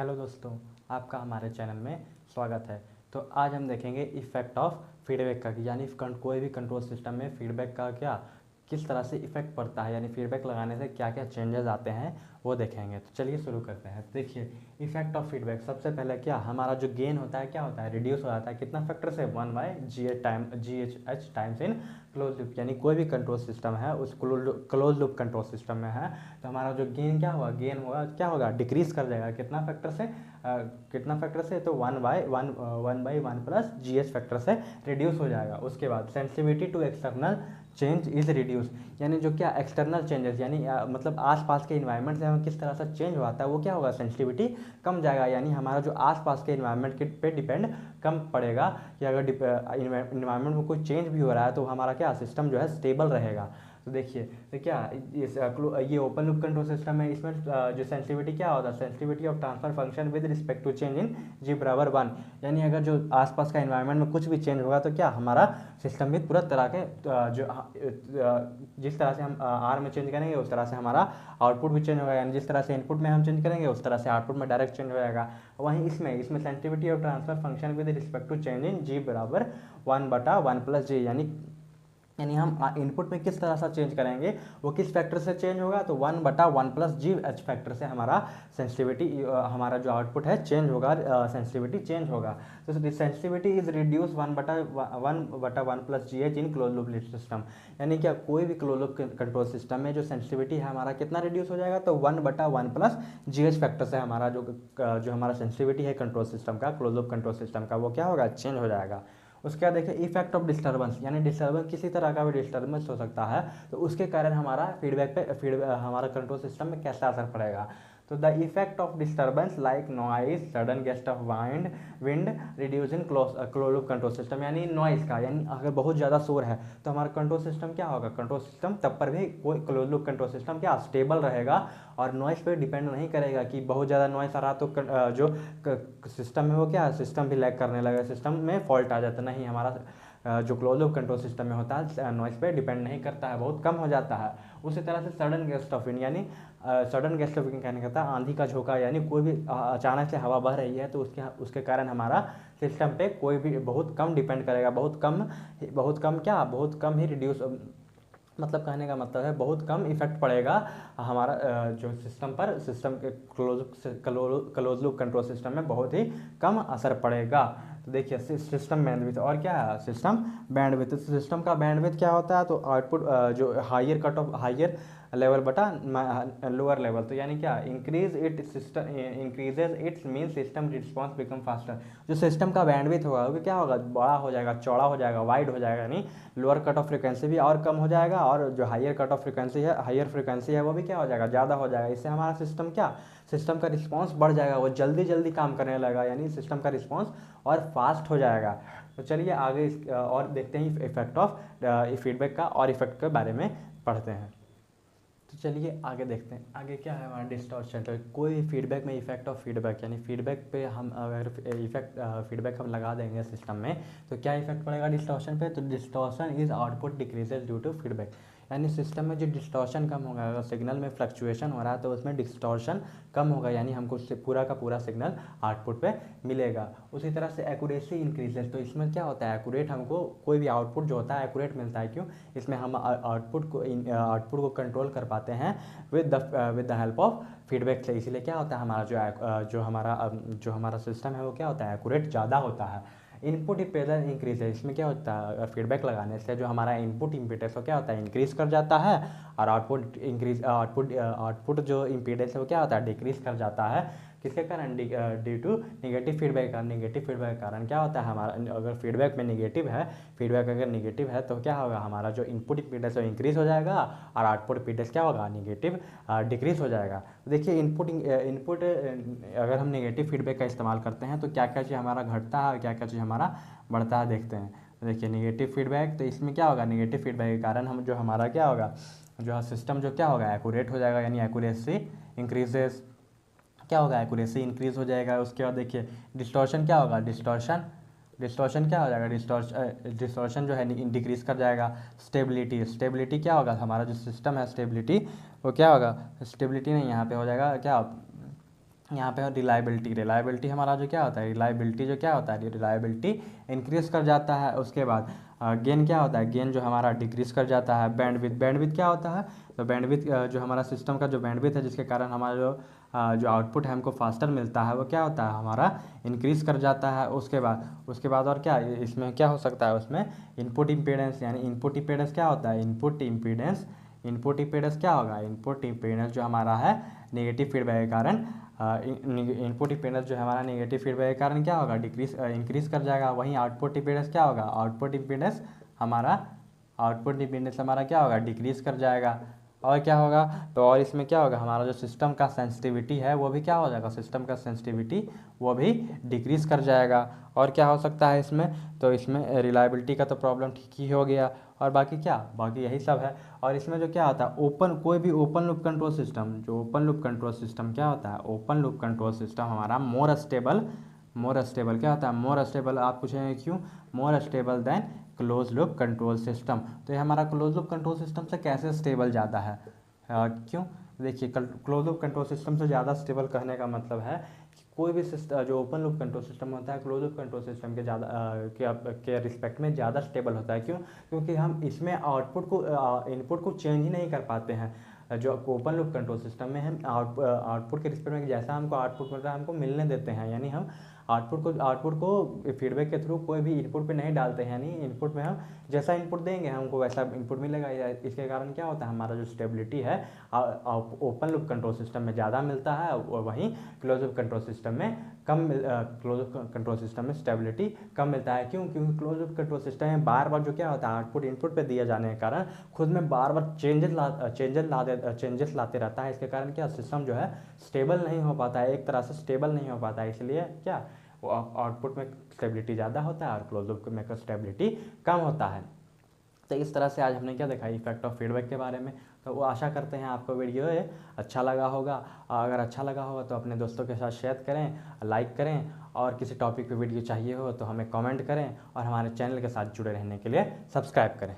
Hello दोस्तों, आपका हमारे चैनल में स्वागत है। तो आज हम देखेंगे इफ़ेक्ट ऑफ फीडबैक का, यानी कोई भी कंट्रोल सिस्टम में फीडबैक का किस तरह से इफ़ेक्ट पड़ता है, यानी फीडबैक लगाने से क्या क्या चेंजेस आते हैं वो देखेंगे। तो चलिए शुरू करते हैं। देखिए, इफेक्ट ऑफ फीडबैक सबसे पहले हमारा जो गेन होता है क्या होता है, रिड्यूस हो जाता है। कितना फैक्टर से 1/GH times in close loop, यानी कोई भी कंट्रोल सिस्टम है उस क्लोज लूप कंट्रोल सिस्टम में है तो हमारा जो गेन क्या होगा डिक्रीज कर जाएगा। कितना फैक्टर से तो 1/1 फैक्टर से रिड्यूस हो जाएगा। उसके बाद sensitivity to external change is reduce, यानी जो एक्सटर्नल चेंजेस यानी मतलब आसपास के इन्वायरमेंट से हमें किस तरह से चेंज होता है वो क्या होगा, सेंसिटिविटी कम जाएगा। यानी हमारा जो आसपास के इन्वायरमेंट के पे डिपेंड कम पड़ेगा कि अगर इन्वायरमेंट में कोई चेंज भी हो रहा है तो हमारा सिस्टम जो है स्टेबल रहेगा। तो देखिए, तो ये ओपन लूप कंट्रोल सिस्टम है। इसमें जो सेंसिटिविटी क्या होता है, sensitivity of transfer function with respect to change in G=1, यानी अगर जो आसपास का इन्वायरमेंट में कुछ भी चेंज होगा तो हमारा सिस्टम भी पूरा तरह के जिस तरह से हम R में चेंज करेंगे उस तरह से हमारा आउटपुट भी चेंज होगा, यानी जिस तरह से इनपुट में हम चेंज करेंगे उस तरह से आउटपुट में डायरेक्ट चेंज हो जाएगा। वहीं इसमें sensitivity of transfer function with respect to change in G=1/1+G, यानी हम इनपुट में किस तरह से चेंज करेंगे वो किस फैक्टर से चेंज होगा, तो 1/1+GH फैक्टर से हमारा सेंसिटिविटी हमारा जो आउटपुट है चेंज होगा, सेंसिटिविटी चेंज होगा। तो sensitivity is reduce 1/1+GH in close loop system, यानी कोई भी क्लोज लूप कंट्रोल सिस्टम में जो सेंसिटिविटी है हमारा कितना रिड्यूस हो जाएगा, तो 1/1+GH फैक्टर से हमारा जो हमारा सेंसिटिविटी है कंट्रोल सिस्टम का, क्लोज लूप कंट्रोल सिस्टम का, वो क्या होगा, चेंज हो जाएगा। उसके बाद देखिए इफेक्ट ऑफ डिस्टर्बेंस, यानी डिस्टर्बेंस किसी तरह का भी डिस्टर्बेंस हो सकता है तो उसके कारण हमारा हमारा कंट्रोल सिस्टम में कैसा असर पड़ेगा। तो the effect of disturbance like noise, sudden guest of wind reducing close loop control system, यानी नॉइज का, यानी अगर बहुत ज़्यादा शोर है तो हमारा कंट्रोल सिस्टम क्या होगा, कंट्रोल सिस्टम तब पर भी कोई close loop control system stable रहेगा और नॉइज पे डिपेंड नहीं करेगा कि बहुत ज़्यादा नॉइज आ रहा तो जो सिस्टम में वो सिस्टम भी लैग करने लगेगा, सिस्टम में फॉल्ट आ जाता। नहीं, हमारा जो क्लोज लूप कंट्रोल सिस्टम में होता है नॉइज पे डिपेंड नहीं करता है, बहुत कम हो जाता है। उसी तरह से सडन गेस्ट ऑफ विंड, यानी सडन गेस्ट ऑफ विंड कहने का आंधी का झोंका, यानी कोई भी अचानक से हवा बह रही है तो उसके कारण हमारा सिस्टम पे कोई भी बहुत कम डिपेंड करेगा, बहुत कम ही रिड्यूस, मतलब कहने का मतलब है बहुत कम इफेक्ट पड़ेगा हमारा जो सिस्टम के क्लोज लूप कंट्रोल सिस्टम में बहुत ही कम असर पड़ेगा। तो देखिए सिस्टम बैंडविड्थ, और क्या है सिस्टम बैंडविड्थ, सिस्टम का बैंडविड्थ क्या होता है, तो आउटपुट जो हायर लेवल बटा लोअर लेवल, तो यानी increases it's mean system response become faster. जो सिस्टम का बैंडविड्थ होगा वो क्या होगा, बड़ा हो जाएगा, चौड़ा हो जाएगा, वाइड हो जाएगा, यानी लोअर कट ऑफ फ्रिक्वेंसी भी और कम हो जाएगा और जो हायर कट ऑफ फ्रिक्वेंसी है, हायर फ्रिक्वेंसी है वो भी क्या हो जाएगा, ज़्यादा हो जाएगा। इससे हमारा सिस्टम का रिस्पॉन्स बढ़ जाएगा, वो जल्दी काम करने लगेगा, यानी सिस्टम का रिस्पॉन्स और फास्ट हो जाएगा। तो चलिए आगे और देखते हैं इफेक्ट ऑफ फीडबैक का और इफेक्ट के बारे में पढ़ते हैं। तो चलिए आगे देखते हैं, आगे क्या है हमारा डिस्टॉर्शन। तो कोई भी फीडबैक में इफेक्ट ऑफ फीडबैक, यानी फीडबैक पे हम अगर फीडबैक हम लगा देंगे सिस्टम में तो क्या इफेक्ट पड़ेगा डिस्टॉर्शन पे, तो distortion is output decreases due to feedback, यानी सिस्टम में जो डिस्टॉर्शन कम होगा, अगर सिग्नल में फ्लक्चुएशन हो रहा है तो उसमें डिस्टॉर्शन कम होगा, यानी हमको पूरा का पूरा सिग्नल आउटपुट पे मिलेगा। उसी तरह से एक्यूरेसी इंक्रीजेस, तो इसमें क्या होता है, एक्यूरेट हमको कोई भी आउटपुट जो होता है एक्यूरेट मिलता है। क्यों, इसमें हम आउटपुट को कंट्रोल कर पाते हैं with the help of feedback से, इसीलिए क्या होता है हमारा जो हमारा सिस्टम है वो क्या होता है, एक्यूरेट ज़्यादा होता है। इनपुट इम्पीडेंस इंक्रीज है, इसमें क्या होता है, फीडबैक लगाने से जो हमारा इनपुट इम्पीडेंस वो क्या होता है, इंक्रीज कर जाता है और आउटपुट जो इम्पीडेंस है वो क्या होता है, डिक्रीज कर जाता है। किसके कारण, ड्यू टू निगेटिव फीडबैक का। निगेटिव फीडबैक के कारण क्या होता है, हमारा अगर फीडबैक अगर निगेटिव है तो क्या होगा, हमारा जो इनपुट इम्पीडेंस है इंक्रीज हो जाएगा और आउटपुट इम्पीडेंस क्या होगा, निगेटिव डिक्रीज हो जाएगा। देखिए इनपुट अगर हम निगेटिव फीडबैक का इस्तेमाल करते हैं तो क्या क्या चीज़ हमारा घटता है और क्या क्या चीज़ हमारा बढ़ता है, देखते हैं। देखिए निगेटिव फीडबैक, तो इसमें क्या होगा, निगेटिव फीडबैक के कारण हम जो हमारा क्या होगा, जो सिस्टम जो क्या होगा, एक्यूरेट हो जाएगा, यानी एक्यूरेसी इंक्रीजेस, क्या होगा, एक्यूरेसी इंक्रीज हो जाएगा। उसके बाद देखिए डिस्टॉर्शन क्या होगा, डिस्टॉर्शन क्या हो जाएगा, डिस्टॉर्शन जो है डिक्रीज कर जाएगा। स्टेबिलिटी क्या होगा, हमारा जो सिस्टम है स्टेबिलिटी वो क्या होगा, स्टेबिलिटी नहीं यहाँ पे हो जाएगा क्या, यहाँ पे रिलायबिलिटी, रिलायबिलिटी हमारा जो क्या होता है, रिलायबिलिटी जो क्या होता है, रिलायबिलिटी इंक्रीज कर जाता है। उसके बाद गेन क्या होता है, गेन जो हमारा डिक्रीज कर जाता है। बैंडविथ, बैंडविथ क्या होता है, तो बैंडविथ जो हमारा सिस्टम का जो बैंडविथ है जिसके कारण हमारा जो आउटपुट है हमको फास्टर मिलता है वो क्या होता है हमारा इंक्रीज कर जाता है। उसके बाद और क्या इसमें क्या हो सकता है, उसमें इनपुट इम्पीडेंस, यानी इनपुट इम्पीडेंस क्या होता है, इनपुट इम्पीडेंस, इनपुट इम्पीडेंस क्या होगा, इनपुट इम्पीडेंस जो हमारा है नेगेटिव फीडबैक के कारण इनपुट इम्पीडेंस जो हमारा नेगेटिव फीडबैक के कारण क्या होगा, इंक्रीज कर जाएगा। वहीं आउटपुट इम्पीडेंस क्या होगा, आउटपुट इम्पीडेंस हमारा क्या होगा, डिक्रीज कर जाएगा। और क्या होगा, तो और इसमें क्या होगा, हमारा जो सिस्टम का सेंसिटिविटी है वो भी क्या हो जाएगा, सिस्टम का सेंसिटिविटी वो भी डिक्रीज कर जाएगा। और क्या हो सकता है इसमें, तो इसमें रिलायबिलिटी का तो प्रॉब्लम ठीक ही हो गया, और बाकी यही सब है। और इसमें जो क्या होता है, कोई भी ओपन लूप कंट्रोल सिस्टम, जो ओपन लूप कंट्रोल सिस्टम क्या होता है, ओपन लूप कंट्रोल सिस्टम हमारा मोर स्टेबल क्या होता है, मोर स्टेबल। आप पूछेंगे क्यों, more stable then close loop control system. तो ये हमारा क्लोज लूप कंट्रोल सिस्टम से कैसे स्टेबल ज़्यादा है, क्यों, देखिए क्लोज लूप कंट्रोल सिस्टम से ज़्यादा स्टेबल कहने का मतलब है कि कोई भी सिस्टम जो ओपन लूप कंट्रोल सिस्टम होता है क्लोज लूप कंट्रोल सिस्टम के ज़्यादा के रिस्पेक्ट में ज़्यादा स्टेबल होता है। क्यों, क्योंकि हम इसमें इनपुट को चेंज ही नहीं कर पाते हैं। जो ओपन लूप कंट्रोल सिस्टम में हम आउटपुट के रिस्पेक्ट में जैसा हमको आउटपुट मिल रहा है हमको मिलने देते हैं, यानी हम आउटपुट को फीडबैक के थ्रू कोई भी इनपुट पे नहीं डालते हैं, यानी इनपुट में हम जैसा इनपुट देंगे हमको वैसा इनपुट मिलेगा। इसके कारण क्या होता है, हमारा जो स्टेबिलिटी है ओपन लूप कंट्रोल सिस्टम में ज़्यादा मिलता है, और वहीं क्लोज लूप कंट्रोल सिस्टम में क्लोज लूप कंट्रोल सिस्टम में स्टेबिलिटी कम मिलता है। क्यों, क्योंकि क्लोज लूप कंट्रोल सिस्टम में बार बार जो क्या होता है आउटपुट इनपुट पे दिए जाने के कारण खुद में बार बार चेंजेस लाते रहता है। इसके कारण क्या सिस्टम जो है स्टेबल नहीं हो पाता है, एक तरह से स्टेबल नहीं हो पाता है। इसलिए क्या वो आउटपुट में स्टेबिलिटी ज़्यादा होता है और क्लोज लूप में स्टेबिलिटी कम होता है। तो इस तरह से आज हमने क्या देखा, इफेक्ट ऑफ फीडबैक के बारे में। तो वो आशा करते हैं आपको वीडियो अच्छा लगा होगा। अगर अच्छा लगा होगा तो अपने दोस्तों के साथ शेयर करें, लाइक करें, और किसी टॉपिक पे वीडियो चाहिए हो तो हमें कमेंट करें, और हमारे चैनल के साथ जुड़े रहने के लिए सब्सक्राइब करें।